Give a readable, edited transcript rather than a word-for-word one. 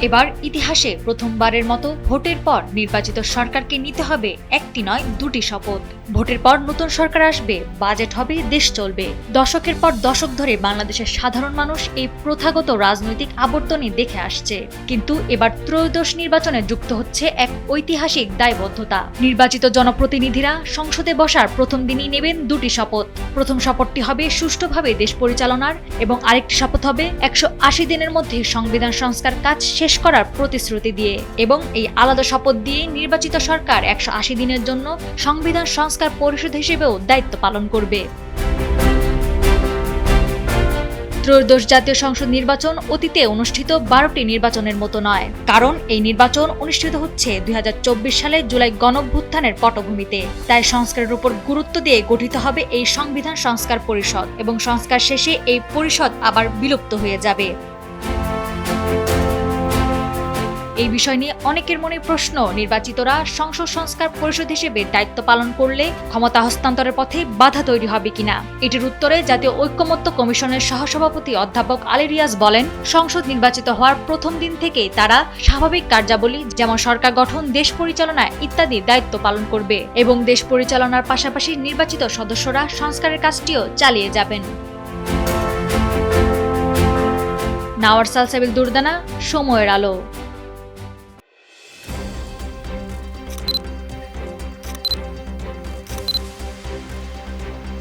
এবার ইতিহাসে প্রথমবারের মতো ভোটের পর নির্বাচিত সরকারকে নিতে হবে একটি নয় দুটি শপথ। ভোটের পর নতুন সরকার আসবে, বাজেট হবে, দেশ চলবে। দশকের পর দশক ধরে বাংলাদেশের সাধারণ মানুষ এই প্রথাগত রাজনৈতিক আবর্তনই দেখে আসছে। কিন্তু এবার ত্রয়োদশ নির্বাচনে যুক্ত হচ্ছে এক ঐতিহাসিক দায়বদ্ধতা। নির্বাচিত জনপ্রতিনিধিরা সংসদে বসার প্রথম দিনই নেবেন দুটি শপথ। প্রথম শপথটি হবে সুষ্ঠুভাবে দেশ পরিচালনার এবং আরেকটি শপথ হবে 180 দিনের মধ্যে সংবিধান সংস্কার কাজ শেষ করার প্রতিশ্রুতি দিয়ে। এবং এই আলাদা শপথ দিয়ে নির্বাচিত সরকার 180 দিনের জন্য সংবিধান সংস্কার পরিষদ হিসেবেও দায়িত্ব পালন করবে। ত্রয়োদশ জাতীয় সংসদ নির্বাচন অতীতে অনুষ্ঠিত 12টি নির্বাচনের মতো নয়, কারণ এই নির্বাচন অনুষ্ঠিত হচ্ছে 2024 সালে জুলাই গণঅভ্যুত্থানের পটভূমিতে। তাই সংস্কারের উপর গুরুত্ব দিয়ে গঠিত হবে এই সংবিধান সংস্কার পরিষদ এবং সংস্কার শেষে এই পরিষদ আবার বিলুপ্ত হয়ে যাবে। এই বিষয় নিয়ে অনেকের মনে প্রশ্ন, নির্বাচিতরা সংসদ সংস্কার পরিষদ হিসেবে দায়িত্ব পালন করলে ক্ষমতা হস্তান্তরের পথে বাধা তৈরি হবে কিনা। এটির উত্তরে জাতীয় ঐকমত্য কমিশনের সহসভাপতি অধ্যাপক আলী রিয়াজ বলেন, সংসদ নির্বাচিত হওয়ার প্রথম দিন থেকেই তারা স্বাভাবিক কার্যাবলী যেমন সরকার গঠন, দেশ পরিচালনা ইত্যাদি দায়িত্ব পালন করবে এবং দেশ পরিচালনার পাশাপাশি নির্বাচিত সদস্যরা সংস্কারের কাজটিও চালিয়ে যাবেন। নাওয়ার সালসাবিল দুর্দানা, সময়ের আলো।